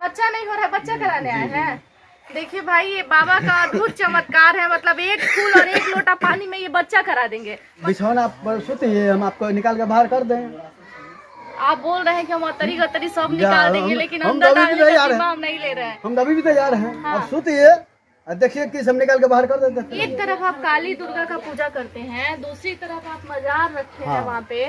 बच्चा नहीं हो रहा है, बच्चा कराने आए हैं। देखिए भाई, ये बाबा का अद्भुत चमत्कार है। मतलब एक फूल और एक लोटा पानी में ये बच्चा करा देंगे। बिछौना आप सोते हम आपको निकाल के बाहर कर दें। आप बोल रहे हैं कि हम अतरी गतरी सब निकाल देंगे, लेकिन अंदर हम नहीं ले रहे हैं। हम अभी भी तैयार हैं। हाँ। आप सोतिए, देखिए कि सब निकाल के बाहर कर देते हैं। एक तरफ आप काली दुर्गा का पूजा करते हैं, दूसरी तरफ आप मजार रखते हैं। वहाँ पे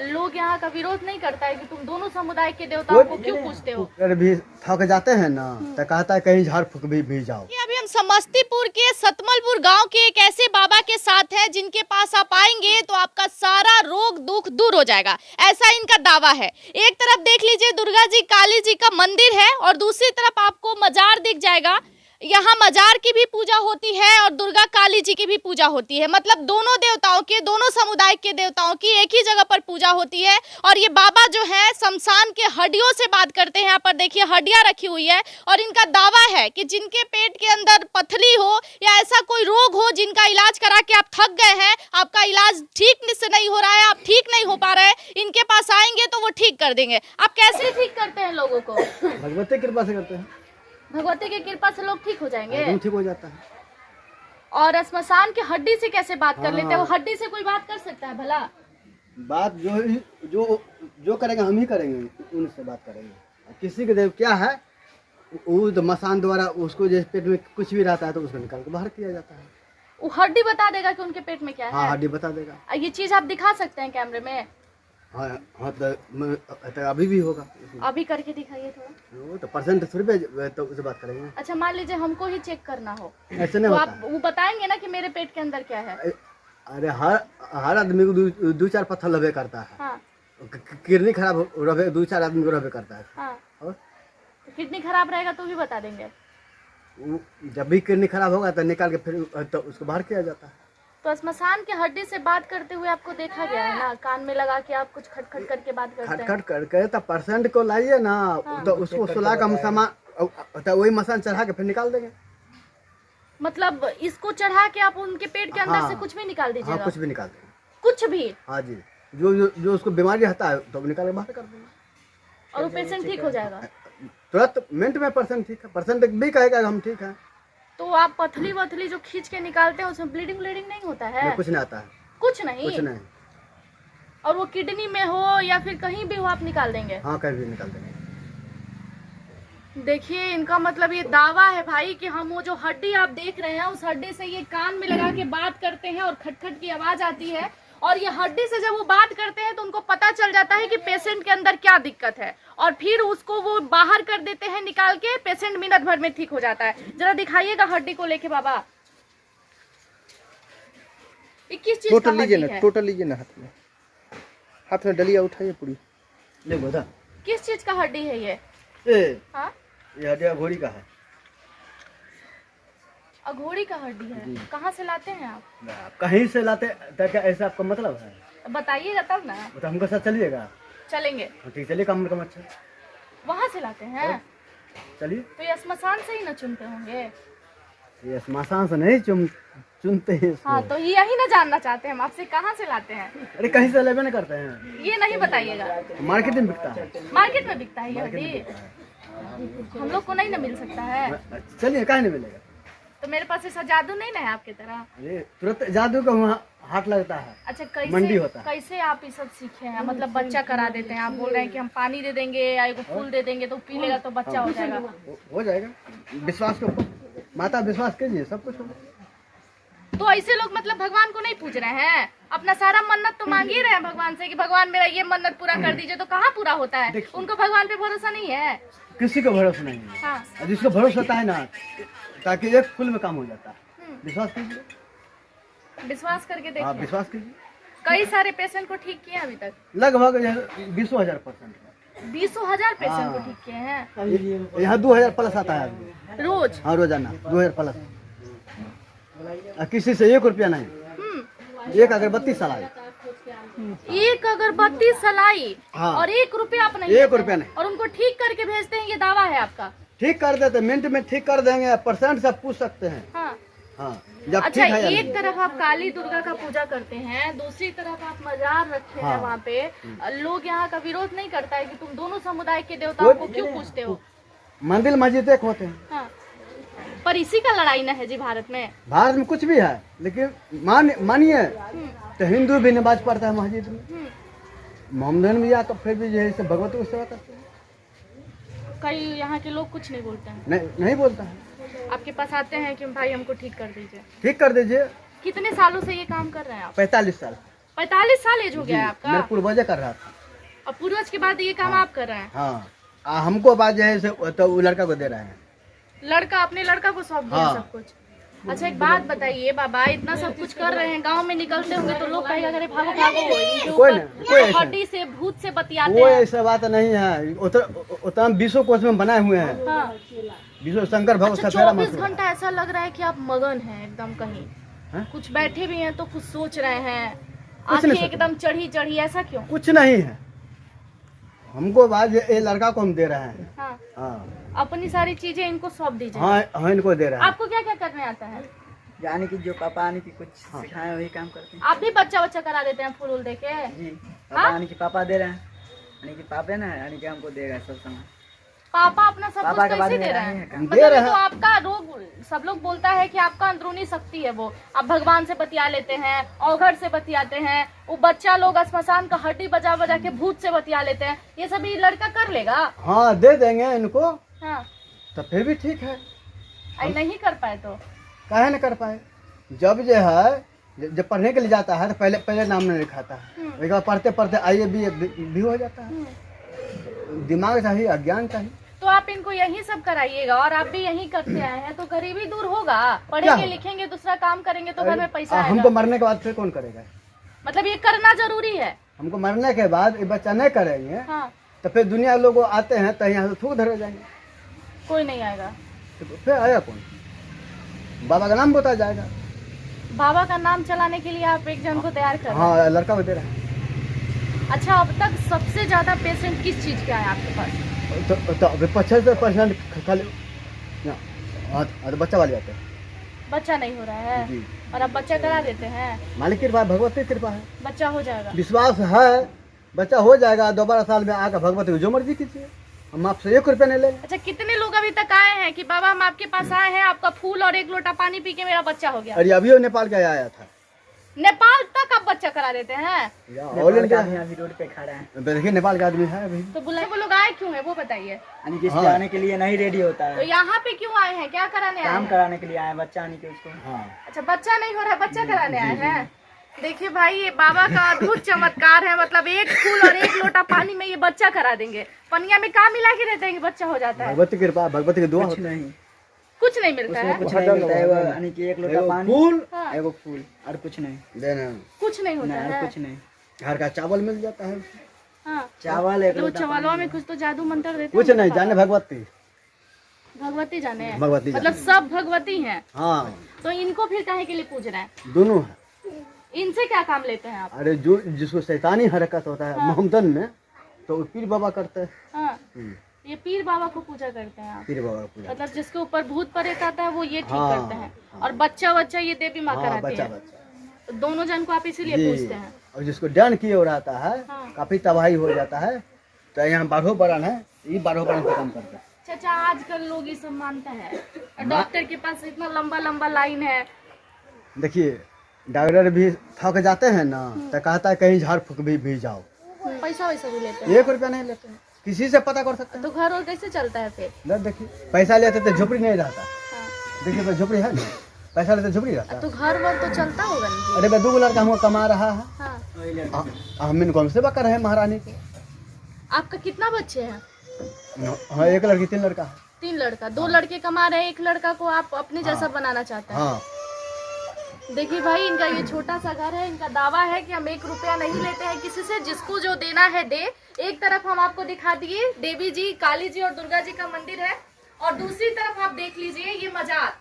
लोग यहाँ का विरोध नहीं करता है कि तुम दोनों समुदाय के देवताओं को क्यों पूजते हो? अरे भी थक जाते हैं ना, तो कहता है कहीं झाड़ फूक भी जाओ। अभी हम समस्तीपुर के सतमलपुर गांव के एक ऐसे बाबा के साथ हैं जिनके पास आप आएंगे तो आपका सारा रोग दुख दूर हो जाएगा, ऐसा इनका दावा है। एक तरफ देख लीजिए दुर्गा जी काली जी का मंदिर है और दूसरी तरफ आपको मजार दिख जाएगा। यहाँ मजार की भी पूजा होती है और दुर्गा काली जी की भी पूजा होती है। मतलब दोनों देवताओं के, दोनों समुदाय के देवताओं की एक ही जगह पर पूजा होती है। और ये बाबा जो है शमशान के हड्डियों से बात करते हैं। यहाँ पर देखिए हड्डियां रखी हुई है और इनका दावा है कि जिनके पेट के अंदर पथरी हो या ऐसा कोई रोग हो जिनका इलाज करा के आप थक गए हैं, आपका इलाज ठीक से नहीं हो रहा है, आप ठीक नहीं हो पा रहे हैं, इनके पास आएंगे तो वो ठीक कर देंगे। आप कैसे ठीक करते हैं लोगों को? भगवती कृपा से करते हैं। भगवती की कृपा से लोग ठीक हो जाएंगे, ठीक हो जाता है। और श्मशान के हड्डी से कैसे बात कर लेते हैं? वो हड्डी से कोई बात कर सकता है भला? बात जो करेंगे हम ही करेंगे, उनसे बात करेंगे। किसी के देव क्या है वो तो मसान द्वारा उसको जैसे पेट में कुछ भी रहता है तो उसको निकाल के बाहर किया जाता है। वो हड्डी बता देगा कि उनके पेट में क्या है? हाँ, हड्डी बता देगा। ये चीज आप दिखा सकते हैं कैमरे में? हाँ तो अभी भी होगा। अभी करके दिखाइए थोड़ा। वो तो परसेंट थोड़ी तो उससे बात करेंगे। अच्छा, मान लीजिए हमको ही चेक करना हो, ऐसे नहीं तो होता आप वो बताएंगे ना कि मेरे पेट के अंदर क्या है? अरे हर आदमी को दो चार पत्थर लबे करता है। हाँ। किडनी खराब रहे दो चार आदमी को रबे करता है। हाँ। और तो किडनी खराब रहेगा तो भी बता देंगे? जब भी किडनी खराब होगा तो निकाल के फिर तो उसको बाहर किया जाता है। तो श्मशान के हड्डी से बात करते हुए आपको देखा गया है ना, कान में लगा के आप कुछ खटखट करके बात करते हैं। खटखट करके तो परसेंट को लाइए ना। हाँ। तो उसको सुला का सामान तो वही मसान चढ़ा के फिर निकाल देंगे। मतलब इसको चढ़ा के आप उनके पेट के अंदर से कुछ भी निकाल दीजिएगा? हाँ, कुछ भी निकाल देंगे। कुछ भी? हाँ जी, जो उसको बीमारी रहता है तो निकाल के बाहर कर देंगे और वो पेशेंट ठीक हो जाएगा तुरंत मिनट में। परसेंट ठीक है, परसेंट भी कहेगा हम ठीक है। तो आप पथली वथली जो खींच के निकालते हैं उसमें ब्लीडिंग नहीं होता है? कुछ नहीं आता है। कुछ नहीं? कुछ नहीं। और वो किडनी में हो या फिर कहीं भी हो आप निकाल देंगे? हाँ, कहीं भी निकाल देंगे। देखिए इनका मतलब ये दावा है भाई कि हम वो जो हड्डी आप देख रहे हैं उस हड्डी से ये कान में लगा के बात करते हैं और खटखट की आवाज आती है, और ये हड्डी से जब वो बात करते हैं तो उनको पता चल जाता है कि पेशेंट के अंदर क्या दिक्कत है, और फिर उसको वो बाहर कर देते हैं निकाल के। पेशेंट मिनट भर में ठीक हो जाता है। जरा दिखाइएगा हड्डी को लेके बाबा। ये किस चीज का हड्डी है? टोटल लीजिए ना, हाथ में डलिया उठाइए पूरी। ले बोधा। किस चीज का हड्डी है ये? हाँ? ये हड्डी घोड़ी का है। अघोड़ी का हड्डी है? कहाँ से लाते हैं आप? कहीं से लाते तो क्या ऐसा आपका मतलब है? बताइएगा तब ना। तो हमको साथ चलिएगा? चलेंगे। ठीक, चलिए कम अच्छा। वहाँ से लाते हैं? चलिए। तो ये श्मशान से ही न चुनते होंगे? ये श्मशान से नहीं चुनते हैं। हाँ, तो यही ना जानना चाहते हैं हम आपसे, कहाँ से लाते हैं? अरे कहीं से लेवे नहीं करते हैं। ये नहीं बताइएगा। मार्केट में बिकता है। मार्केट में बिकता है ये हड्डी? हम लोग को नहीं ना मिल सकता है? चलिए, कहीं नहीं मिलेगा। तो मेरे पास ऐसा जादू नहीं ना है आपकी तरह? अरे तुरंत जादू का वहाँ हाथ लगता है। अच्छा, मंडी होता है। कैसे आप ये सब सीखे हैं? मतलब बच्चा करा देते हैं, आप बोल रहे हैं कि हम पानी दे देंगे या एक फूल दे देंगे तो पी लेगा तो बच्चा हो जाएगा? हो जाएगा, विश्वास के ऊपर। माता विश्वास कीजिए, सब कुछ होगा। तो ऐसे लोग मतलब भगवान को नहीं पूज रहे हैं? अपना सारा मन्नत तो मांग ही रहे हैं भगवान से कि भगवान मेरा ये मन्नत पूरा कर दीजिए, तो कहाँ पूरा होता है? उनको भगवान पे भरोसा नहीं है? किसी को भरोसा नहीं है। हाँ। जिसको भरोसा होता है ना, ताकि एक फूल में काम हो जाता है। विश्वास कीजिए। विश्वास करके देखिए। आप विश्वास कीजिए। कई सारे पेशेंट को ठीक किए अभी तक? लगभग 20,000%। 20,000 पेशेंट को ठीक किए हैं? यहाँ 2,000 प्लस आता है रोज? हाँ, रोजाना 2,000 प्लस। किसी से 1 रुपया नहीं। एक अगरबत्ती सलाई। एक अगरबत्ती सलाई? हाँ। और 1 रुपया आप नहीं? 1 रुपया नहीं। और उनको ठीक करके भेजते हैं, ये दावा है आपका? ठीक कर देते, मिनट में ठीक कर देंगे। परसेंट सब पूछ सकते हैं। हाँ। हाँ, जब अच्छा, ठीक है एक तरफ आप काली दुर्गा का पूजा करते हैं, दूसरी तरफ आप मजार रखते हैं। वहाँ पे लोग यहाँ का विरोध नहीं करता है कि तुम दोनों समुदाय के देवताओं को क्यों पूजते हो? मंदिर मस्जिद एक होते हैं। हाँ। पर इसी का लड़ाई ना है जी भारत में। भारत में कुछ भी है, लेकिन मानिए तो हिंदू भी नमाज पढ़ता है मस्जिद में, मोहम्मदन भी, या तो फिर भी जैसे भगवती की सेवा करते हैं। कई यहाँ के लोग कुछ नहीं बोलते हैं। नहीं बोलता है। आपके पास आते हैं कि भाई हमको ठीक कर दीजिए। ठीक कर दीजिए। कितने सालों से ये काम कर रहे हैं आप? 45 साल। 45 साल एज हो गया है मेरा आपका? पूर्वज कर रहा था। और पूर्वज के बाद ये काम आप कर रहे हैं? हाँ, हमको बात जो है तो वो लड़का को दे रहा है। लड़का अपने लड़का को सौंप दिया सब कुछ। अच्छा एक बात बताइए बाबा, इतना सब कुछ कर रहे हैं, गांव में निकलते होंगे तो लोग कहेगा अरे भागो भागो, इनके कोई ऊपर हड्डी से भूत से बतियाते कोई हैं। ऐसा बात नहीं है। उतना 20 कोष में बनाए हुए हैं। हाँ। 20 शंकर भगवान अच्छा, सफेरा 24 घंटा ऐसा लग रहा है कि आप मगन हैं एकदम कहीं। हाँ? कुछ बैठे भी हैं तो कुछ सोच रहे हैं, कुछ नहीं आंखें सोच एकदम चढ़ी चढ़ी, ऐसा क्यों? कुछ नहीं है। हमको बात ये लड़का को हम दे रहे हैं। हाँ। हाँ अपनी सारी चीजें इनको सौंप दीजिए। हाँ, इनको दे रहे हैं। आपको क्या क्या करने आता है? यानी कि जो पापा आने की कुछ सिखाए वही काम करते हैं आप भी बच्चा बच्चा करा देते हैं फूल दे के? जी। पापा आने की पापा दे रहे हैं, यानी कि पापे ना यानी कि हमको देगा सब सामान। पापा अपना सब पापा कुछ के बाद कैसे दे में रहे नहीं हैं? है काम। मतलब दे रहे ये तो हैं। आपका रोग, सब लोग बोलता है कि आपका अंदरूनी शक्ति है वो, आप भगवान से बतिया लेते हैं, औघड़ से बतियाते हैं, वो बच्चा लोग श्मशान का हड्डी बजा बजा के भूत से बतिया लेते हैं, ये सब ये लड़का कर लेगा? हाँ, दे देंगे इनको हाँ। तो फिर भी ठीक है। नहीं कर पाए तो? काहे न कर पाए। जब जो है जब पढ़ने के लिए जाता है तो पहले नाम नहीं लिखाता है, उसके बाद पढ़ते पढ़ते आइए भी हो जाता है। दिमाग चाहिए, अज्ञान चाहिए। तो आप इनको यही सब कराइएगा और आप भी यही करते आए हैं तो गरीबी दूर होगा। क्या पढ़ेंगे होगा? लिखेंगे, दूसरा काम करेंगे तो घर में पैसा हमको आएगा। मरने के बाद फिर कौन करेगा? मतलब ये करना जरूरी है। हमको मरने के बाद ये बच्चा नहीं करेंगे हाँ। तो फिर दुनिया लोग आते हैं तो यहाँ से थूक धरे जाएंगे, कोई नहीं आएगा। तो फिर आएगा कौन? बाबा का नाम बता जाएगा। बाबा का नाम चलाने के लिए आप एक जन को तैयार कर रहे हैं। हाँ, लड़का को दे रहा है। अच्छा, अब तक सबसे ज्यादा पेशेंट किस चीज के आए आपके पास? तो अभी 75% खाली तो बच्चा वाले आते हैं। बच्चा नहीं हो रहा है जी। और अब बच्चा करा देते हैं। मालिक की कृपा, भगवती की कृपा है, बच्चा हो जाएगा। विश्वास है, बच्चा हो जाएगा। 12 साल में आकर भगवती को जो मर्जी कीजिए, हम आपसे 1 रुपया नहीं लेंगे। अच्छा, कितने लोग अभी तक आए हैं कि बाबा हम आपके पास आए हैं, आपका फूल और 1 लोटा पानी पी के मेरा बच्चा हो गया? अरे अभी नेपाल का आया था। नेपाल तक आप बच्चा करा देते हैं? ऑल नेपाल का इंडिया आदमी अभी रोड पे खड़ा है, देखिए, नेपाल का आदमी है अभी। तो बुलाए, वो लोग आए क्यों है वो बताइए। यानी कि इसके हाँ। आने के लिए नहीं रेडी होता तो है, यहाँ पे क्यों आए हैं, क्या कराने आए काम हैं? कराने के लिए आए, बच्चा आने के उसको। हाँ, अच्छा, बच्चा नहीं हो रहा है, बच्चा कराने आए हैं। देखिए भाई, ये बाबा का अद्भुत चमत्कार है। मतलब 1 फूल और 1 लोटा पानी में ये बच्चा करा देंगे। पनिया में काम मिला के देते हैं कि बच्चा हो जाता है? भगवती की कृपा, भगवती की दुआ कुछ होती है। नहीं, कुछ नहीं मिलता उसमें है? कुछ नहीं मिलता है, वो यानी कि 1 लोटा एगो पानी, फूल हाँ। एगो फूल और कुछ नहीं, देना, कुछ नहीं होता नहीं और है? कुछ नहीं। घर का चावल मिल जाता है। हाँ। चावल 1 तो लोटा चवालों पानी। में कुछ तो जादू मंत्र देते कुछ हैं नहीं बाबा? जाने भगवती। भगवती जाने हैं? भगवती मतलब जाने। सब भगवती हैं। हाँ, तो इनको फिर काहे के लिए पूज रहे हैं? दोनों है। इनसे क्या काम लेते हैं आप? अरे जो जिसको शैतानी हरकत होता है मोहम्मदन में, तो वो पीर बाबा करते हैं। हाँ। ये पीर बाबा को पूजा करते हैं आप? पीर बाबा का पूजा। मतलब जिसके ऊपर भूत प्रेत आता है वो ये ठीक हाँ, करते हैं, और बच्चा ये देवी माँ हाँ, कराती बच्चा है। बच्चा तो दोनों जन को आप इसीलिए जी। पूछते हैं? और जिसको डन किए हो रहता है, हाँ। काफी तबाही हो जाता है, तो यहाँ 12 बरन है, ये 12 बरन से काम करता है। चाचा, आजकल लोग ये सब मानते हैं। डॉक्टर के पास इतना लंबा लंबा लाइन है। देखिए, डॉक्टर भी थक जाते हैं ना, तो कहता है कहीं झाड़ फूक भी जाओ। पैसा वैसा भी लेते हैं? 1 रुपया नहीं लेते हैं, किसी से पता कर सकते तो घर और कैसे चलता है फिर? हैं। देखिए, पैसा लेते तो झोपड़ी नहीं रहता। हाँ। देखिए, तो झोपड़ी है ना, पैसा लेते झोपड़ी रहता। तो घर वर तो चलता होगा ना जी? अरे भाई, 2 लड़का हमको कमा रहा है, हाँ। हम इनको हम सेवा कर रहे हैं महारानी को। आपका कितना बच्चे हैं? हाँ, 1 लड़की 3 लड़का है। 3 लड़का, 2 लड़के कमा रहे हैं, 1 लड़का को आप अपने जैसा बनाना चाहते हैं। हाँ, देखिए भाई, इनका ये छोटा सा घर है। इनका दावा है कि हम 1 रुपया नहीं लेते हैं किसी से, जिसको जो देना है दे। एक तरफ हम आपको दिखा दिए देवी जी, काली जी और दुर्गा जी का मंदिर है, और दूसरी तरफ आप देख लीजिए ये मजार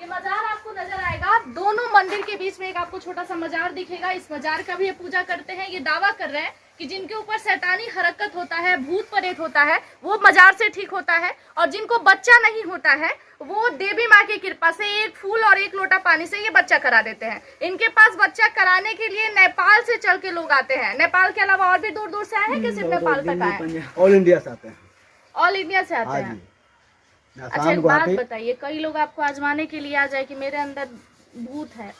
आपको नजर आएगा। दोनों मंदिर के बीच में एक आपको छोटा सा मजार दिखेगा। इस मजार का भी ये पूजा करते हैं। ये दावा कर रहे हैं कि जिनके ऊपर शैतानी हरकत होता है, भूत प्रेत होता है, वो मजार से ठीक होता है, और जिनको बच्चा नहीं होता है वो देवी माँ की कृपा से 1 फूल और 1 लोटा पानी से ये बच्चा करा देते हैं। इनके पास बच्चा कराने के लिए नेपाल से चल के लोग आते हैं। नेपाल के अलावा और भी दूर दूर से आए हैं कि सिर्फ नेपाल तक आए हैं? ऑल इंडिया से आते हैं। ऑल इंडिया से आते हाँ हैं। जी। अच्छा शाम एक को बात आके बताइए, कई लोग आपको आजमाने के लिए आ जाए कि मेरे अंदर भूत है,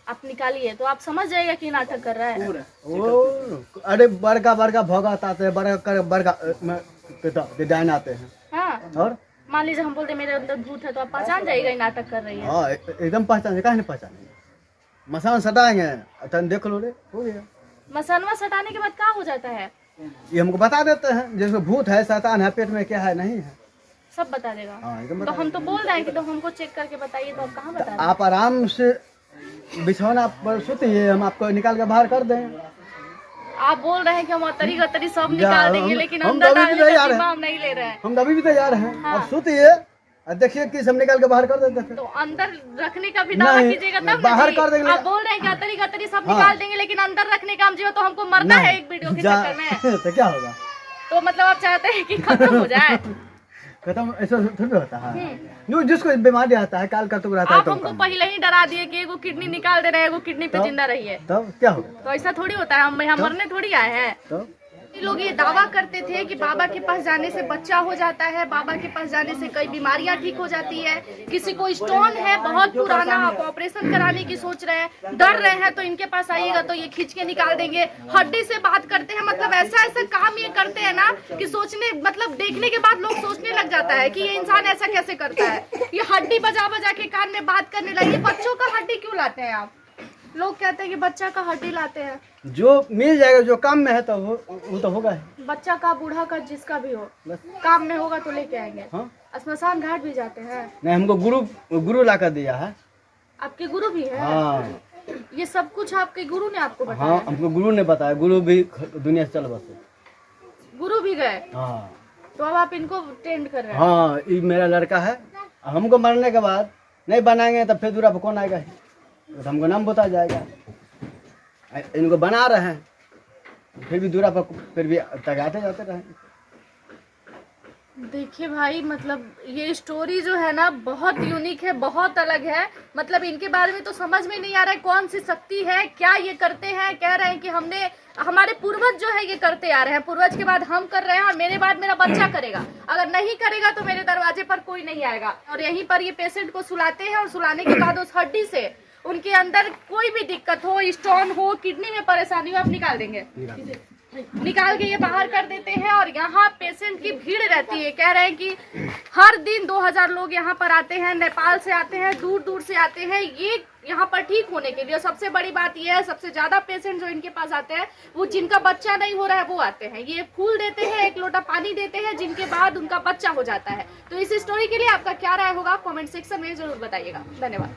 आप निकालिए, तो आप समझ जाएगा कि नाटक कर रहा है। वो अरे बड़का बड़का भगत आते हैं, बड़का डिजाइन आते हैं। हाँ, और मान लीजिए हम बोलते मेरे अंदर भूत है, तो आप पहचान जाएगा ये नाटक कर रही है। हाँ एकदम पहचान, कहीं नहीं पहचानेंगे। मसान सटाएंगे, अच्छा देख लो रे, हो गया। मसनवा सटाने के बाद क्या हो जाता है? ये हमको बता देते हैं, जैसे भूत है, शैतान है, पेट में क्या है नहीं है, सब बता देगा। हाँ एकदम तो बता हम तो बोल रहे हैं कि तो हमको चेक करके बताइए, तो आप कहाँ बता देते। रहे हैं? आप आराम से बिछौना पर सोतिए, हम आपको निकाल के बाहर कर दें। आप बोल रहे हैं कि हम अतरी गतरी सब जा, निकाल देंगे, लेकिन हम अंदर कभी भी डालने का तैयार जिम्मा हैं। हम नहीं ले रहे हैं। हम अभी भी तैयार हैं, हाँ। आप सोतिए और देखिए कि सब निकाल के बाहर कर देते हैं। तो अंदर रखने का भी दावा नहीं, कीजिएगा तब बाहर ना जी। कर देंगे। आप बोल रहे हैं कि अतरी गतरी सब हाँ। निकाल देंगे, लेकिन अंदर रखने का हम जो तो हमको मरना है एक वीडियो के चक्कर में। तो क्या होगा, तो मतलब आप चाहते हैं कि खत्म हो जाए। खत्म ऐसा थोड़ी होता है। जो जिसको बीमारी आता है, काल का तो रहता है, आप तो हमको पहले ही डरा दिए कि एगो किडनी निकाल दे रहे हैं, एगो किडनी पे तब? जिंदा रहिए। तब क्या होगा, तो ऐसा थोड़ी होता है, हम यहाँ मरने थोड़ी आए हैं। तो ये लोग ये दावा करते थे कि बाबा के पास जाने से बच्चा हो जाता है, बाबा के पास जाने से कई बीमारियां ठीक हो जाती है। किसी को स्टोन है बहुत पुराना, आप ऑपरेशन कराने की सोच रहे हैं, डर रहे हैं, तो इनके पास आइएगा तो ये खींच के निकाल देंगे। हड्डी से बात करते हैं, मतलब ऐसा ऐसा काम ये करते हैं ना कि सोचने मतलब देखने के बाद लोग सोचने लग जाता है कि ये इंसान ऐसा कैसे करता है। ये हड्डी बजा बजा के कान में बात करने लगे। बच्चों का हड्डी क्यों लाते हैं आप? लोग कहते हैं कि बच्चा का हड्डी लाते हैं। जो मिल जाएगा, जो काम में है तो वो तो होगा ही। बच्चा का, बूढ़ा का, जिसका भी हो, बस काम में होगा तो लेके आएंगे। हाँ, श्मशान घाट भी जाते हैं। नहीं हमको गुरु ला कर दिया है। आपके गुरु भी है? हाँ ये सब कुछ आपके गुरु ने आपको हाँ, बताया? हमको गुरु ने बताया, गुरु भी दुनिया से चल बस। गुरु भी गए, हाँ तो अब आप इनको टेंड कर रहे हैं। हाँ, ये मेरा लड़का है। हमको मरने के बाद नहीं बनाएंगे तब फिर दूरा पर कौन आएगा, तो हमको नाम बता जाएगा। इनको बना रहे हैं, फिर भी दूरा पर फिर भी तगाते जाते रहे। देखिए भाई, मतलब ये स्टोरी जो है ना बहुत यूनिक है, बहुत अलग है। मतलब इनके बारे में तो समझ में नहीं आ रहा है कौन सी शक्ति है, क्या ये करते हैं। कह रहे हैं कि हमारे पूर्वज जो है ये करते आ रहे हैं, पूर्वज के बाद हम कर रहे हैं और मेरे बाद मेरा बच्चा करेगा। अगर नहीं करेगा तो मेरे दरवाजे पर कोई नहीं आएगा। और यहीं पर ये पेशेंट को सुलाते हैं और सुलाने के बाद उस हड्डी से उनके अंदर कोई भी दिक्कत हो, स्टोन हो, किडनी में परेशानी हो, आप निकाल देंगे। निकाल के ये बाहर कर देते हैं। और यहाँ पेशेंट की भीड़ रहती है। कह रहे हैं कि हर दिन 2000 लोग यहाँ पर आते हैं, नेपाल से आते हैं, दूर दूर से आते हैं ये यहाँ पर ठीक होने के लिए। और सबसे बड़ी बात ये है, सबसे ज्यादा पेशेंट जो इनके पास आते हैं वो जिनका बच्चा नहीं हो रहा है वो आते हैं। ये फूल देते हैं, एक लोटा पानी देते हैं, जिनके बाद उनका बच्चा हो जाता है। तो इस स्टोरी के लिए आपका क्या राय होगा, कमेंट सेक्शन में जरूर बताइएगा। धन्यवाद।